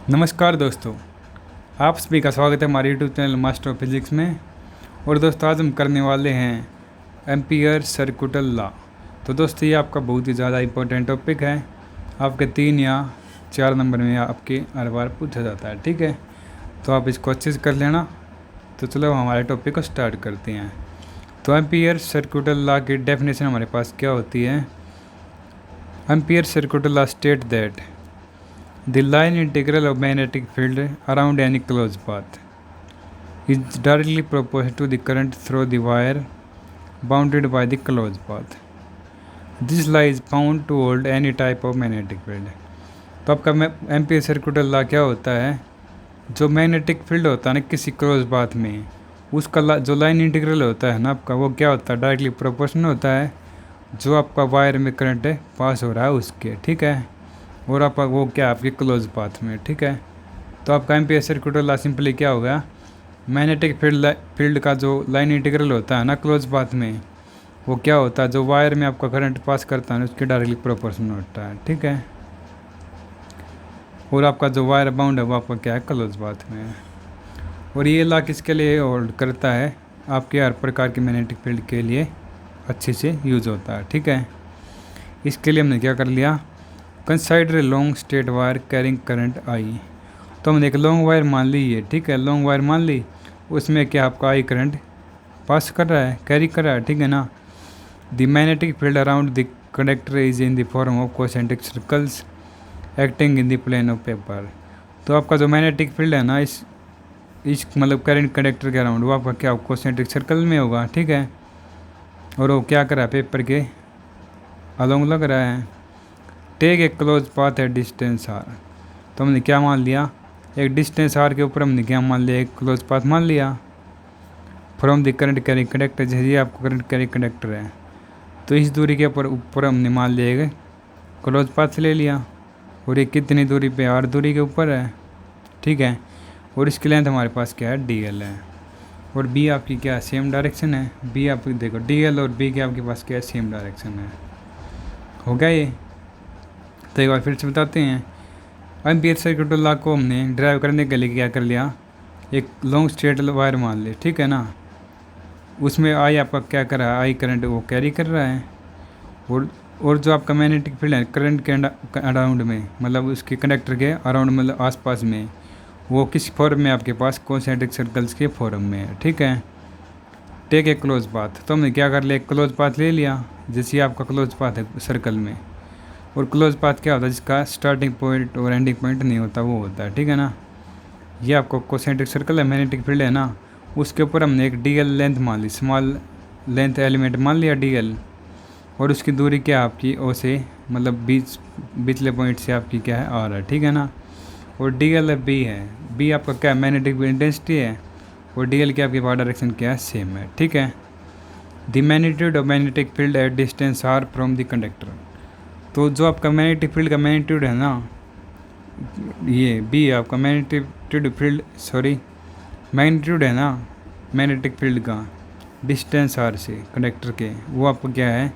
नमस्कार दोस्तों, आप सभी का स्वागत है हमारे YouTube channel master of physics में। और दोस्तों आज हम करने वाले हैं एम्पियर सर्कुटल लॉ। तो दोस्तों ये आपका बहुत ही ज़्यादा इम्पोर्टेंट टॉपिक है। आपके 3 या 4 नंबर में आपके हर बार पूछा जाता है, ठीक है। तो आप इसको अच्छे से कर लेना। तो चलो हमारे टॉपिक को स्टार्ट करते हैं। तो एम्पियर सर्कुटल लॉ की डेफिनेशन हमारे पास क्या होती है। Ampere सर्कुटल law state that the line integral of magnetic field around any closed path is directly proportional to the current through the wire bounded by the closed path. This law is found to hold any type of magnetic field. तो आपका ampere सर्कुटल law क्या होता है। जो magnetic field होता है ना किसी क्लोज पाथ में, उसका जो लाइन इंटीग्रल होता है ना आपका, वो क्या होता है, डायरेक्टली प्रोपोर्शनल होता है जो आपका वायर में करंट पास हो रहा है उसके, ठीक है। और आपका वो क्या आपके क्लोज पाथ में, ठीक है। तो आपका एम्पियर सर्कुटल लॉ सिंपली क्या होगा, मैग्नेटिक फील्ड का जो लाइन इंटीग्रल होता है ना क्लोज पाथ में, वो क्या होता है, जो वायर में आपका करंट पास करता है उसके डायरेक्टली प्रोपोर्शनल होता है, ठीक है। और आपका जो वायर बाउंड है वो आपका क्या है, क्लोज पाथ में है। और ये लॉ किसके लिए होल्ड करता है, आपके हर प्रकार के मैग्नेटिक फील्ड के लिए अच्छे से यूज़ होता है, ठीक है। इसके लिए हमने क्या कर लिया, consider a long straight wire carrying current I. तो हमने एक लॉन्ग वायर मान ली है, ठीक है। लॉन्ग वायर मान ली, उसमें क्या आपका आई करंट पास कर रहा है, कैरी कर रहा है, ठीक है ना। The magnetic field around the conductor is in the form of concentric circles acting in the plane of paper. तो आपका जो मैग्नेटिक फील्ड है ना इस मतलब करंट कंडक्टर के अराउंड, वो आपका क्या कॉन्सेंट्रिक सर्कल में होगा, ठीक है। और वो क्या कर रहा है, पेपर के अलोंग लग रहा है। Take a close path at distance R. तो हमने क्या मान लिया, एक डिस्टेंस आर के ऊपर हमने क्या मान लिया, एक क्लोज पाथ मान लिया। From the current carry conductor, जैसे ये आपको करंट कैरी कंडक्टर है तो इस दूरी के ऊपर हमने मान लिया क्लोज पाथ ले लिया। और ये कितनी दूरी पे, आर दूरी के ऊपर है, ठीक है। और इसकी लेंथ हमारे पास क्या है, डी एल है। और बी आपकी क्या है, सेम डायरेक्शन है। बी आपकी देखो डी एल और बी के आपके पास क्या है, सेम डायरेक्शन है। हो गया ये। तो एक बार फिर से बताते हैं, एम्पियर सर्कुटल लॉ को हमने ड्राइव करने के लिए क्या कर लिया, एक लॉन्ग स्ट्रेट वायर मान ले, ठीक है ना। उसमें आई आपका क्या कर रहा है, आई करंट वो कैरी कर रहा है। और जो आपका मैग्नेटिक फील्ड है करंट के अराउंड में, मतलब उसके कंडक्टर के अराउंड मतलब आसपास में, वो किस फॉर्म में आपके पास, कॉन्सेंट्रिक सर्कल्स के फॉर्म में है, ठीक है। Take a close path. तो हमने क्या कर लिया, एक क्लोज पाथ ले लिया, जैसे आपका क्लोज पाथ है सर्कल में। और क्लोज पाथ क्या होता है, जिसका स्टार्टिंग पॉइंट और एंडिंग पॉइंट नहीं होता, वो होता है, ठीक है ना। ये आपको कॉन्सेंट्रिक सर्कल है, मैग्नेटिक फील्ड है ना, उसके ऊपर हमने एक डी एल लेंथ मान ली, स्मॉल लेंथ एलिमेंट मान लिया डी एल। और उसकी दूरी क्या आपकी ओ से, मतलब बीचले पॉइंट से आपकी क्या है, आर है, ठीक है ना। और डी एल बी है, बी आपका क्या है, मैग्नेटिक इंटेंसिटी है। और डी एल की आपकी पावर डायरेक्शन क्या है, सेम है, ठीक है। The magnitude of magnetic field at distance R from the conductor. तो जो आपका मैग्नेटिक फील्ड का मैग्नीट्यूड है ना, ये बी है आपका मैग्नीट्यूड है ना मैग्नेटिक फील्ड का डिस्टेंस आर से कंडक्टर के, वो आपका क्या है,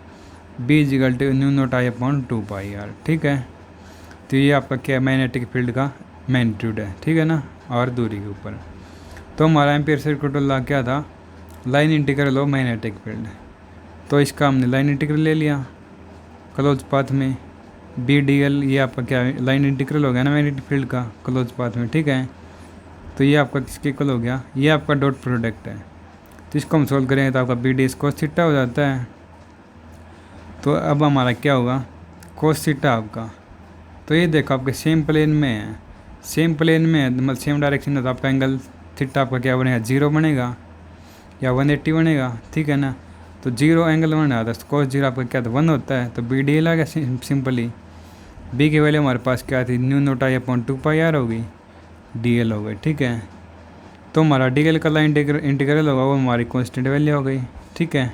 B is equal to mu naught I upon 2πr, ठीक है। तो ये आपका क्या है, मैग्नेटिक फील्ड का मैग्नीट्यूड है, ठीक है ना, और दूरी के ऊपर। तो हमारा एम्पियर सर्कुटल लॉ क्या था, line integral of magnetic field. तो इसका हमने लाइन इंटीग्रल ले लिया क्लोज पाथ में, बी डी एल, ये आपका क्या लाइन इंटीग्रल हो गया ना मैग्नेटिक फील्ड का क्लोज पाथ में, ठीक है। तो ये आपका किसके इक्वल हो गया, ये आपका डॉट प्रोडक्ट है। तो इसको हम सोल्व करेंगे तो आपका बी डी कोस थीटा हो जाता है। तो अब हमारा क्या होगा, कोस थीटा आपका। तो ये देखो आपके सेम प्लेन में है, सेम प्लेन में है, मतलब सेम डायरेक्शन है, तो आपका एंगल थीटा आपका क्या बनेगा, 0 बनेगा या 180 बनेगा, ठीक है ना। तो 0 एंगल बना था, तो कोस 0 आपका क्या था, 1 होता है। तो बी डी एल आ गया सिंपली। बी की वैल्यू हमारे पास क्या थी, new naught I upon 2πr होगी, डी एल हो गई, ठीक है। तो हमारा डी एल का लाइन इंटीग्रल होगा, वो हमारी कॉन्स्टेंट वैल्यू हो गई, ठीक है।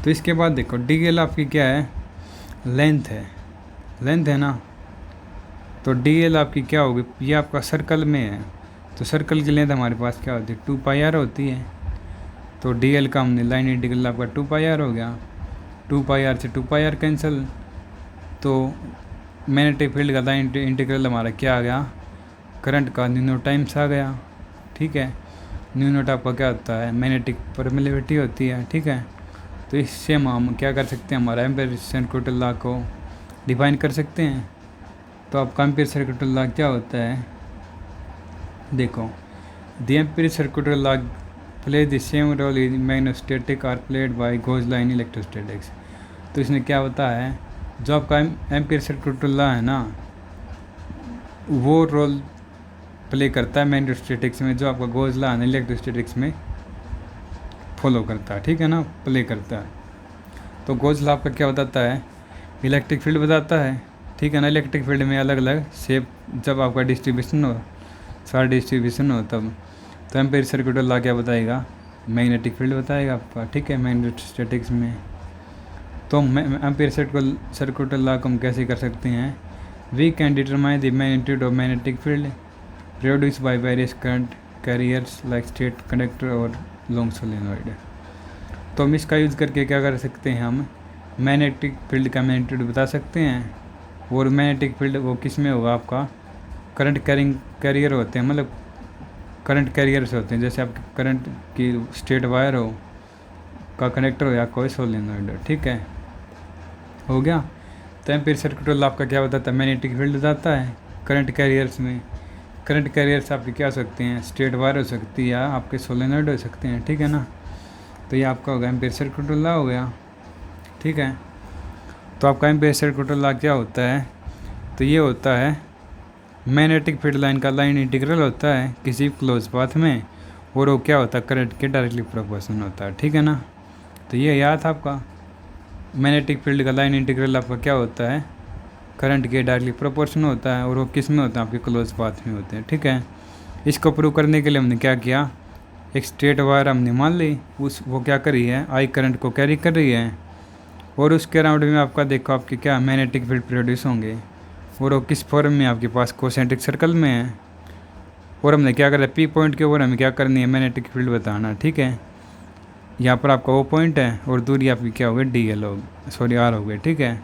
तो इसके बाद देखो डी एल आपकी क्या है, लेंथ है ना। तो डी एल आपकी क्या होगी, ये आपका सर्कल में है, तो सर्कल की लेंथ हमारे पास क्या होती है, 2πr होती है। तो डी एल का हमने लाइन इंटीग्रल आपका 2πr हो गया, 2πr से 2πr कैंसिल। तो मैग्नेटिक फील्ड का लाइन इंटीग्रल हमारा क्या आ गया, करंट का न्यू नोट टाइम्स आ गया। ठीक है, न्यू नोट आपका क्या होता है, मैग्नेटिक परमिलिविटी होती है। ठीक है, तो इससे हम क्या कर सकते हैं, हमारा एम्पीयर सर्किट लॉ को डिफाइन कर सकते हैं। तो आपका एम्पीयर सर्किट लॉ क्या होता है, देखो, the ampere circuit law play the same role in magnetostatic are played by Gauss law in electrostatics. तो इसने क्या होता है, जो आपका एम्पीयर सर्किट लॉ है ना, वो रोल प्ले करता है मैग्नेटोस्टैटिक्स में, जो आपका गॉस लॉ है इलेक्ट्रोस्टैटिक्स में फॉलो करता है। ठीक है ना, प्ले करता है। तो गॉस लॉ आपका क्या बताता है, इलेक्ट्रिक फील्ड बताता है। ठीक है ना, इलेक्ट्रिक फील्ड में अलग अलग शेप जब आपका डिस्ट्रीब्यूशन हो, सारा डिस्ट्रीब्यूशन हो तब, तो एम्पीयर सर्किट लॉ क्या बताएगा, मैग्नेटिक फील्ड बताएगा आपका। ठीक है, मैग्नेटोस्टैटिक्स में। तो एम्पीयर सर्किट लॉ को हम कैसे कर सकते हैं, we can determine the magnitude of magnetic field produce by various current carriers like state conductor और लॉन्ग सोलेनॉइड। तो हम इसका यूज़ करके क्या कर सकते हैं, हम मैग्नेटिक फील्ड का मैग्नीट्यूड बता सकते हैं। और मैग्नेटिक फील्ड वो किस में होगा, आपका करंट कैरिंग कैरियर होते हैं, मतलब करंट कैरियर्स होते हैं, जैसे आपके करंट की स्टेट वायर हो का कनेक्टर हो या कोई सोलेनॉइड। ठीक है, हो गया। तो एम्पीयर सर्किट लॉ आपका क्या बताता है, मैग्नेटिक फील्ड बताता है करंट कैरियर्स में। करंट कैरियर्स आपके क्या हो सकते हैं, स्टेट वायर हो सकती है या आपके सोलेनॉइड हो सकते हैं। ठीक है ना, तो ये आपका होगा एम्पीयर सर्किट लॉ हो गया। ठीक है, तो आपका एम्पीयर सर्किट लॉ क्या होता है, तो ये होता है मैग्नेटिक फील्ड लाइन का लाइन इंटीग्रल होता है किसी क्लोज पाथ में, और वो क्या होता है, करंट के डायरेक्टली प्रोपोर्शनल होता है। ठीक है ना, तो ये याद आपका मैग्नेटिक फील्ड का लाइन इंटीग्रल आपका क्या होता है, करंट के डायरेक्टली प्रोपोर्शनल होता है, और वो किस में होता है, आपके क्लोज पाथ में होते हैं। ठीक है, इसको प्रूव करने के लिए हमने क्या किया, एक स्ट्रेट वायर हमने मान ली, वो क्या कर रही है, आई करंट को कैरी कर रही है, और उसके अराउंड में आपका देखो आपके क्या मैग्नेटिक फील्ड प्रोड्यूस होंगे, और वो किस फॉर्म में आपके पास कोसेंट्रिक सर्कल में है। और हमने क्या करा, पी पॉइंट के ऊपर हमें क्या करनी है, मैग्नेटिक फील्ड बताना। ठीक है, यहाँ पर आपका वो पॉइंट है और दूरी आपकी क्या हो गई, डी एल आर हो गई। ठीक है,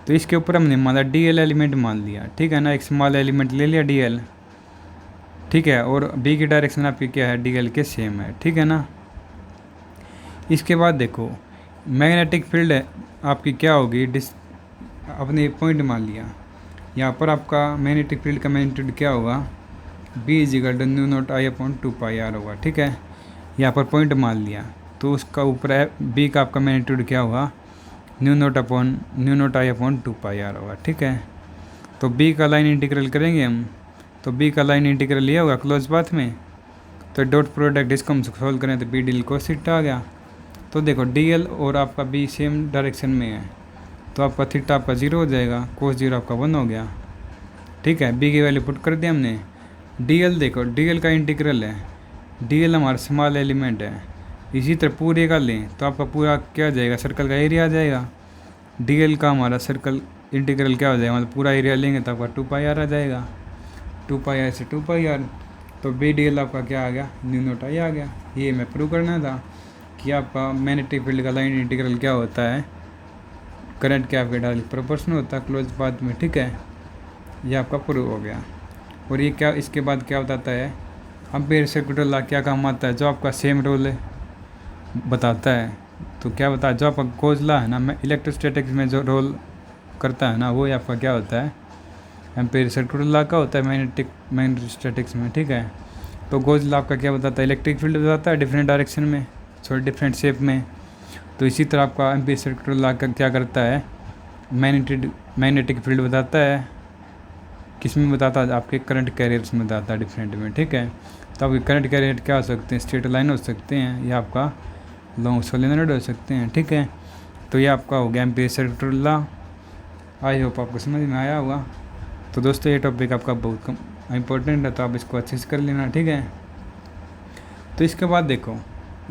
तो इसके ऊपर हमने मान लिया डी एल एलिमेंट मान लिया। ठीक है ना, एक स्मॉल एलिमेंट ले लिया डी एल। ठीक है, और बी की डायरेक्शन आपकी क्या है, डी एल के सेम है। ठीक है ना, इसके बाद देखो मैग्नेटिक फील्ड आपकी क्या होगी, अपने पॉइंट मान लिया, यहाँ पर आपका मैग्नेटिक फील्ड का मैग्नीट्यूड क्या होगा, B is equal to mu naught I upon 2πr होगा। ठीक है, यहाँ पर पॉइंट मान लिया, तो उसका ऊपर बी का आपका मैग्नीट्यूड क्या होगा, new naught I upon 2πr होगा। ठीक है, तो बी का लाइन इंटीग्रल करेंगे हम, तो बी का लाइन इंटीग्रल ये होगा क्लोज पाथ में, तो डॉट प्रोडक्ट इसको हम सोल्व करें तो B D L cos theta आ गया। तो देखो डी एल और आपका बी सेम डायरेक्शन में है, तो आपका थीटा आपका 0 हो जाएगा, कोस 0 आपका 1 हो गया। ठीक है, बी की वैल्यू पुट कर दिया हमने। डी एल देखो, डी एल का इंटीग्रल है, डी एल हमारा स्मॉल एलिमेंट है, इसी तरह पूरे का लें तो आपका पूरा क्या आ जाएगा, सर्कल का एरिया आ जाएगा। डी एल का हमारा सर्कल इंटीग्रल क्या हो जाएगा, मतलब पूरा एरिया लेंगे तो आपका 2πr आ जाएगा, 2πr से 2πr, तो बी डी एल आपका क्या आ गया, न्यू नोट आई आ गया। ये मैं प्रूव करना था कि आपका मैग्नेटिक फील्ड का लाइन इंटीग्रल क्या होता है, करंट के आपके डायरेक्टली प्रोपोर्शनल होता है क्लोज पाथ में। ठीक है, ये आपका प्रूव हो गया। और ये क्या, इसके बाद क्या बताता है, एम्पीयर सर्किट लॉ क्या काम आता है, जो आपका सेम रोल बताता है। तो क्या बताया, जो आपका गॉस लॉ है ना इलेक्ट्रोस्टैटिक्स में जो रोल करता है ना, वो आपका क्या होता है, एम्पीयर सर्किट लॉ का होता है मैग्नेटोस्टैटिक्स में। ठीक है, तो गॉस लॉ आपका क्या बताता है, इलेक्ट्रिक फील्ड बताता है डिफरेंट डायरेक्शन में, सॉरी डिफरेंट शेप में। तो इसी तरह आपका एम्पीयर सर्किट लॉ का क्या करता है, मैग्नेटिक फील्ड बताता है, किस में बताता है, आपके करंट कैरियर्स में बताता है डिफरेंट में। ठीक है, तो आपके करंट कैरियर क्या हो सकते हैं, स्ट्रेट लाइन हो सकते हैं या आपका लॉन्ग सोलेनॉइड हो सकते हैं। ठीक है, तो ये आपका हो गया ampere circuit law. I hope आपको समझ में आया होगा। तो दोस्तों ये टॉपिक आपका बहुत इंपॉर्टेंट है, तो आप इसको अच्छे से कर लेना। ठीक है, तो इसके बाद देखो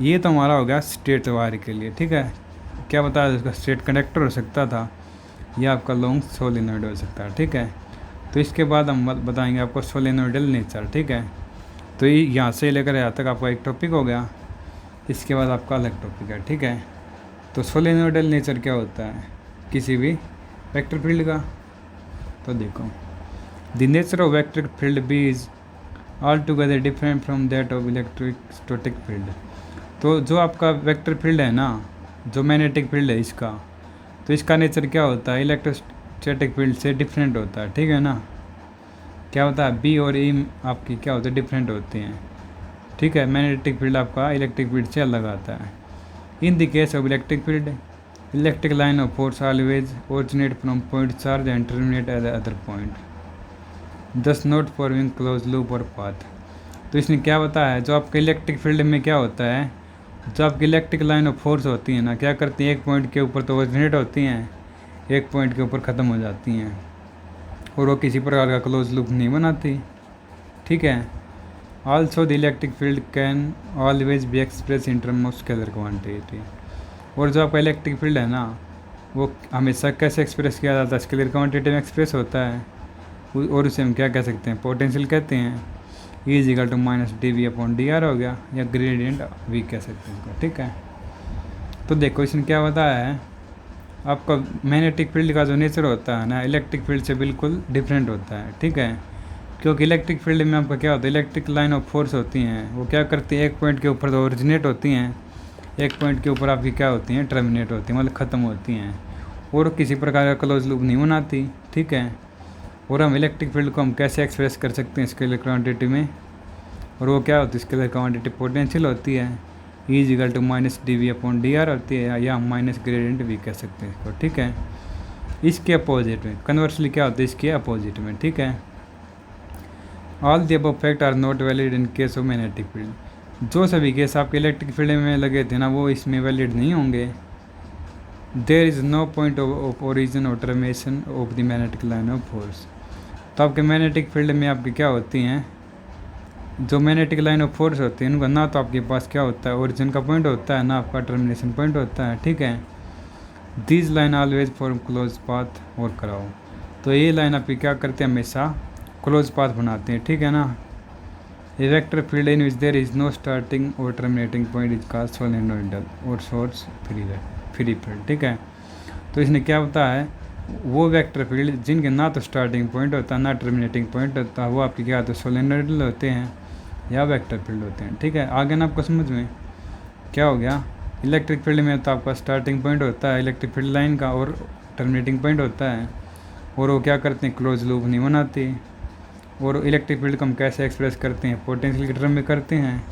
ये तो हमारा हो गया स्ट्रेट वायर के लिए। ठीक है, क्या बताया, उसका स्ट्रेट कंडक्टर हो सकता था या आपका लॉन्ग सोलेनॉइड हो सकता है। ठीक है, तो इसके बाद हम बताएंगे आपको सोलेनोइडल नेचर। ठीक है, तो ये यहाँ से लेकर यहाँ तक आपका एक टॉपिक हो गया, इसके बाद आपका अलग टॉपिक है। ठीक है, तो सोलेनोइडल नेचर क्या होता है, किसी भी वेक्टर फील्ड का। तो देखो, the nature of electric field B is altogether different from that of electrostatic field. तो जो आपका वेक्टर फील्ड है ना, जो मैग्नेटिक फील्ड है इसका, तो इसका नेचर क्या होता है, इलेक्ट्रोस्टैटिक फील्ड से डिफरेंट होता है, ठीक है ना। क्या होता है, बी और ई आपकी क्या होते हैं, डिफरेंट होते हैं, ठीक है। मैग्नेटिक फील्ड आपका इलेक्ट्रिक फील्ड से अलग आता है। In the case of electric field, electric line of force always originate from point charge and terminate at the other point, दस नॉट फॉर्मिंग क्लोज लूप और पाथ। तो इसने क्या बताया है, जो आपके इलेक्ट्रिक फील्ड में क्या होता है, जो आपकी इलेक्ट्रिक लाइन ऑफ फोर्स होती है ना, क्या करती हैं, एक पॉइंट के ऊपर तो ओरिजिनेट होती हैं, एक पॉइंट के ऊपर ख़त्म हो जाती हैं, और वो किसी प्रकार का क्लोज लूप नहीं बनाती, ठीक है। Also the electric field can always be express in term of scalar quantity. और जो आपका इलेक्ट्रिक फील्ड है ना, वो हमेशा कैसे एक्सप्रेस किया जाता है, स्केलर क्वांटिटी में एक्सप्रेस होता है, और उसे हम क्या कह सकते हैं, पोटेंशियल कहते हैं। E is equal to minus d V upon d R हो गया, या ग्रेडियंट वी कह सकते हैं इसको, ठीक है। तो देखो इसने क्या बताया है, आपका मैग्नेटिक फील्ड का जो नेचर होता है ना, इलेक्ट्रिक फील्ड से बिल्कुल डिफरेंट होता है, ठीक है। क्योंकि इलेक्ट्रिक फील्ड में आपका क्या होता है, इलेक्ट्रिक लाइन ऑफ फोर्स होती हैं, वो क्या करती हैं, एक पॉइंट के ऊपर तो ओरिजिनेट होती हैं, एक पॉइंट के ऊपर आपकी क्या होती हैं, टर्मिनेट होती हैं, मतलब ख़त्म होती हैं, और किसी प्रकार का क्लोज लूप नहीं बनाती, ठीक है। और हम इलेक्ट्रिक फील्ड को हम कैसे एक्सप्रेस कर सकते हैं स्केलर क्वांटिटी में, और वो क्या होती है, स्केलर क्वांटिटी पोटेंशियल होती है, E is equal to minus d V upon d R होती है, या हम माइनस ग्रेडियंट वी कह सकते हैं इसको, ठीक है। इसके अपोजिट में कन्वर्सली क्या होता है, इसके अपोजिट में, ठीक है। All the above fact are not valid in case of magnetic field. जो सभी केस आपके इलेक्ट्रिक फील्ड में लगे थे ना, वो इसमें वैलिड नहीं होंगे। There is no point of origin और termination of the magnetic line of force. तो आपके मैग्नेटिक फील्ड में आपकी क्या होती हैं, जो मैग्नेटिक लाइन ऑफ फोर्स होती है, उनका ना तो आपके पास क्या होता है, ओरिजिन का पॉइंट होता है, ना आपका टर्मिनेशन पॉइंट होता है, ठीक है। This line always form close path और कराओ। तो ये लाइन आपकी क्या करते हैं, हमेशा क्लोज पाथ बनाते हैं, ठीक है ना। A vector field in which there is no starting और terminating point is called solenoidal और सोर्स फ्री फील्ड, ठीक है। तो इसने क्या बताया है, वो वेक्टर फील्ड जिनके ना तो स्टार्टिंग पॉइंट होता है, ना टर्मिनेटिंग पॉइंट होता है, वो आपकी क्या होते हैं, सोलेनोइडल होते हैं या वेक्टर फील्ड होते हैं, ठीक है। आगे ना आपको समझ में क्या हो गया, इलेक्ट्रिक फील्ड में तो आपका स्टार्टिंग पॉइंट होता है इलेक्ट्रिक फील्ड लाइन का, और टर्मिनेटिंग पॉइंट होता है, और वो क्या करते हैं, क्लोज लूप नहीं बनाते। और इलेक्ट्रिक फील्ड को हम कैसे एक्सप्रेस करते हैं, पोटेंशियल के टर्म में करते हैं,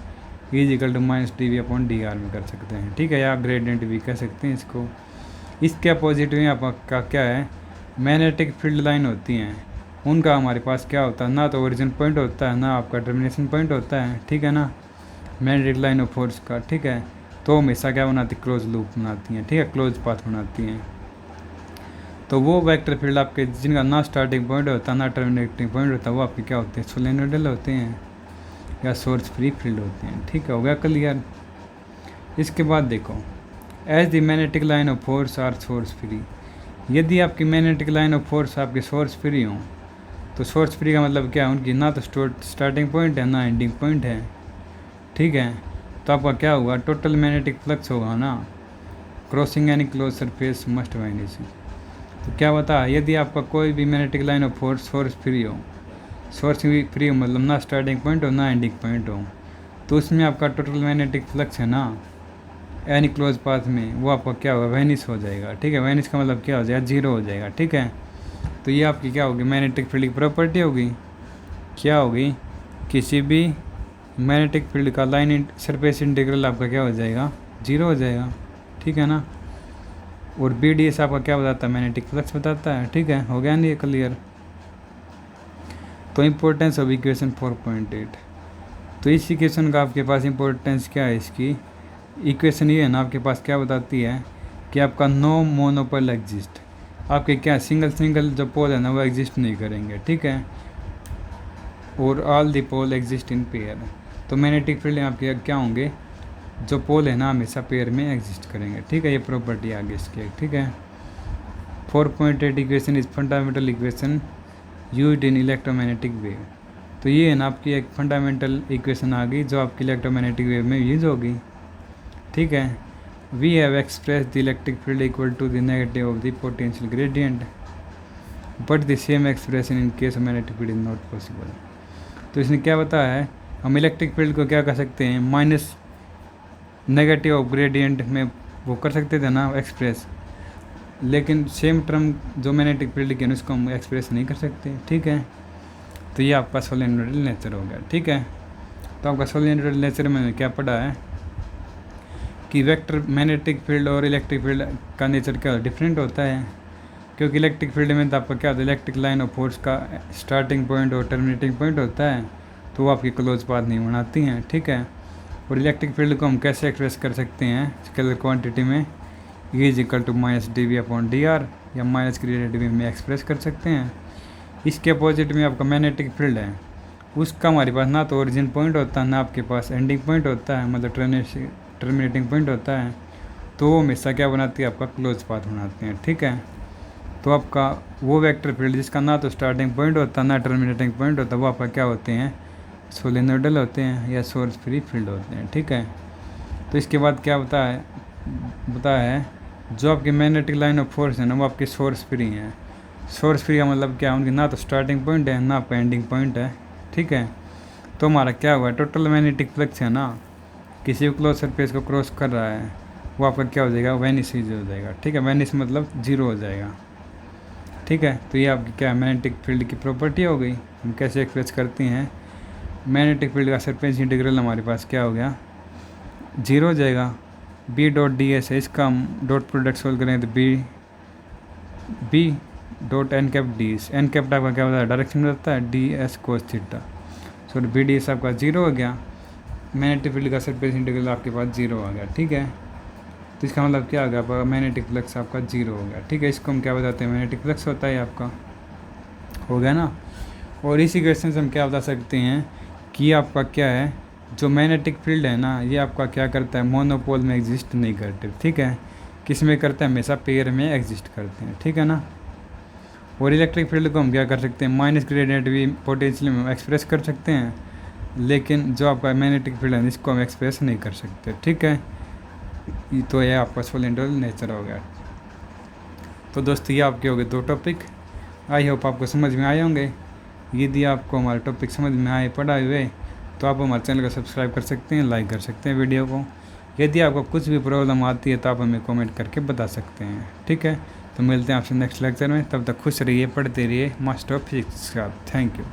E is equal to minus d V upon d R में कर सकते हैं, ठीक है, या ग्रेडियंट भी कह सकते हैं इसको। इसके अपोजिट में आपका क्या है, मैग्नेटिक फील्ड लाइन होती हैं, उनका हमारे पास क्या होता है, ना तो ओरिजिन पॉइंट होता है, ना आपका टर्मिनेशन पॉइंट होता है, ठीक है ना, मैग्नेटिक लाइन ऑफ फोर्स का, ठीक है। तो हमेशा क्या बनाती, क्लोज लूप बनाती हैं, ठीक है, क्लोज पाथ बनाती हैं। तो वो वेक्टर फील्ड आपके जिनका ना स्टार्टिंग पॉइंट होता है, ना टर्मिनेटिंग पॉइंट होता है, वो आपके क्या होते हैं, सोलेनोइडल होते हैं या सोर्स फ्री फील्ड होते हैं, ठीक है, हो गया क्लियर। इसके बाद देखो, as the magnetic line of force are source free. यदि आपकी मैग्नेटिक लाइन ऑफ फोर्स आपके सोर्स फ्री हों, तो सोर्स फ्री का मतलब क्या है, उनकी ना तो स्टार्टिंग पॉइंट है, ना एंडिंग पॉइंट है, ठीक है। तो आपका क्या होगा, टोटल मैग्नेटिक फ्लक्स होगा ना, crossing any close surface must winish. तो क्या बता, यदि आपका कोई भी magnetic line of force source free हो, सोर्स फ्री हो मतलब ना स्टार्टिंग पॉइंट हो, ना एंडिंग पॉइंट हो, तो उसमें आपका टोटल मैग्नेटिक फ्लक्स है ना, एनी क्लोज पाथ में, वो आपका क्या होगा, वैनिश हो जाएगा, ठीक है। वैनिश का मतलब क्या हो जाएगा, जीरो हो जाएगा, ठीक है। तो ये आपकी क्या होगी, मैग्नेटिक फील्ड की प्रॉपर्टी होगी, क्या होगी, किसी भी मैग्नेटिक फील्ड का लाइन सरफेस इंटीग्रल आपका क्या हो जाएगा, जीरो हो जाएगा, ठीक है ना। और बी डी एस आपका क्या बताता है, मैग्नेटिक फ्लक्स बताता है, ठीक है, हो गया नहीं क्लियर। तो इम्पोर्टेंस ऑफ इक्वेशन 4.8। तो इस इक्वेशन का आपके पास इम्पोर्टेंस क्या है, इसकी इक्वेशन ये है ना, आपके पास क्या बताती है कि आपका नो मोनोपोल एग्जिस्ट, आपके क्या सिंगल जो पोल है ना, वो एग्जिस्ट नहीं करेंगे, ठीक है। और all the pole exist in pair. तो मैग्नेटिक फील्ड आपके क्या होंगे, जो पोल है ना, हमेशा पेयर में एग्जिस्ट करेंगे, ठीक है। ये प्रॉपर्टी आगे इसकी, ठीक है। 4.8 equation is fundamental equation used in electromagnetic wave. तो ये है ना आपकी एक फंडामेंटल इक्वेशन आ गई, जो आपकी इलेक्ट्रोमैग्नेटिक वेव में यूज होगी, ठीक है। We have express the electric field equal to the negative of the potential gradient. But the same expression in case of magnetic field is not possible. तो इसने क्या बताया है, हम इलेक्ट्रिक फील्ड को क्या कर सकते हैं, माइनस नेगेटिव ऑफ ग्रेडियंट में वो कर सकते थे ना एक्सप्रेस, लेकिन सेम टर्म जो मैग्नेटिक फील्ड की है उसको हम एक्सप्रेस नहीं कर सकते। ठीक है, तो ये आपका सोलेनोइडल नेचर हो गया। ठीक है, तो आपका सोलेनोइडल नेचर में क्या पढ़ा है कि वेक्टर मैग्नेटिक फील्ड और इलेक्ट्रिक फील्ड का नेचर क्या डिफरेंट होता है, क्योंकि इलेक्ट्रिक फील्ड में तो आपका क्या होता है, इलेक्ट्रिक लाइन ऑफ फोर्स का स्टार्टिंग पॉइंट और टर्मिनेटिंग पॉइंट होता है, तो वो आपकी क्लोज पाथ नहीं बनाती हैं। ठीक है, और इलेक्ट्रिक फील्ड को हम कैसे एक्सप्रेस कर सकते हैं स्केलर क्वांटिटी में, E is equal to minus dV/dr या माइनस ग्रेडियंट dV में एक्सप्रेस कर सकते हैं। इसके अपोजिट में आपका मैग्नेटिक फील्ड है, उसका हमारे पास ना तो ओरिजिन पॉइंट होता है ना आपके पास एंडिंग पॉइंट होता है, मतलब टर्मिनेटिंग पॉइंट होता है, तो वो हमेशा क्या बनाती है, आपका क्लोज पाथ बनाते हैं। ठीक है, तो आपका वो वेक्टर फील्ड जिसका ना तो स्टार्टिंग पॉइंट होता है ना टर्मिनेटिंग पॉइंट होता है, वो आपका क्या होते हैं, सोलेनोइडल होते हैं या सोर्स फ्री फील्ड होते हैं। ठीक है, तो इसके बाद क्या बताया है जो आपकी मैग्नेटिक लाइन ऑफ फोर्स है ना वो आपके सोर्स फ्री हैं। सोर्स फ्री का मतलब क्या, उनकी ना तो स्टार्टिंग पॉइंट है ना आपका एंडिंग पॉइंट है। ठीक है, तो हमारा क्या हुआ, टोटल मैग्नेटिक फ्लक्स है ना किसी भी क्लोज सरफेस को क्रॉस कर रहा है, वो आपका क्या हो जाएगा, वेनिश हो जाएगा। ठीक है, वेनिश मतलब जीरो हो जाएगा। ठीक है, तो ये आपकी क्या मैग्नेटिक फील्ड की प्रॉपर्टी हो गई। हम कैसे एक्सप्रेस करते हैं, मैग्नेटिक फील्ड का सरफेस इंटीग्रल हमारे पास क्या हो गया, जीरो हो जाएगा। B.ds है, इसका हम डॉट प्रोडक्ट सोल्व करेंगे तो B.n∠ds, n कैप आपका क्या होता है, डायरेक्शन में रहता है, ds cos theta, sorry BDS आपका जीरो हो गया। मैग्नेटिक फील्ड का सरफेस इंटीग्रल आपके पास जीरो आ गया। ठीक है, तो इसका मतलब क्या हो गया, आपका मैग्नेटिक फ्लक्स आपका जीरो हो गया। ठीक है, इसको हम क्या बताते हैं, मैग्नेटिक फ्लक्स होता है आपका, हो गया ना। और इसी क्वेश्चन से हम क्या बता सकते हैं कि आपका क्या है, जो मैग्नेटिक फील्ड है ना ये आपका क्या करता है, मोनोपोल में एग्जिस्ट नहीं करते। ठीक है, किस में करते हैं, हमेशा पेयर में एग्जिस्ट करते हैं। ठीक है ना, और इलेक्ट्रिक फील्ड को हम क्या कर सकते हैं, माइनस ग्रेडियंट भी पोटेंशियल में एक्सप्रेस कर सकते हैं, लेकिन जो आपका मैग्नेटिक फील्ड है इसको हम एक्सप्रेस नहीं कर सकते। ठीक है, तो ये आपका सोलेनोइडल नेचर हो गया। तो दोस्तों ये आपके हो गए दो टॉपिक, आई होप आपको समझ में आए होंगे। यदि आपको हमारे टॉपिक समझ में आए पढ़ाए हुए तो आप हमारे चैनल को सब्सक्राइब कर सकते हैं, लाइक कर सकते हैं वीडियो को। यदि आपको कुछ भी प्रॉब्लम आती है तो आप हमें कमेंट करके बता सकते हैं। ठीक है, तो मिलते हैं आपसे नेक्स्ट लेक्चर में, तब तक खुश रहिए, पढ़ते रहिए मास्टर ऑफ फिजिक्स का। Thank you.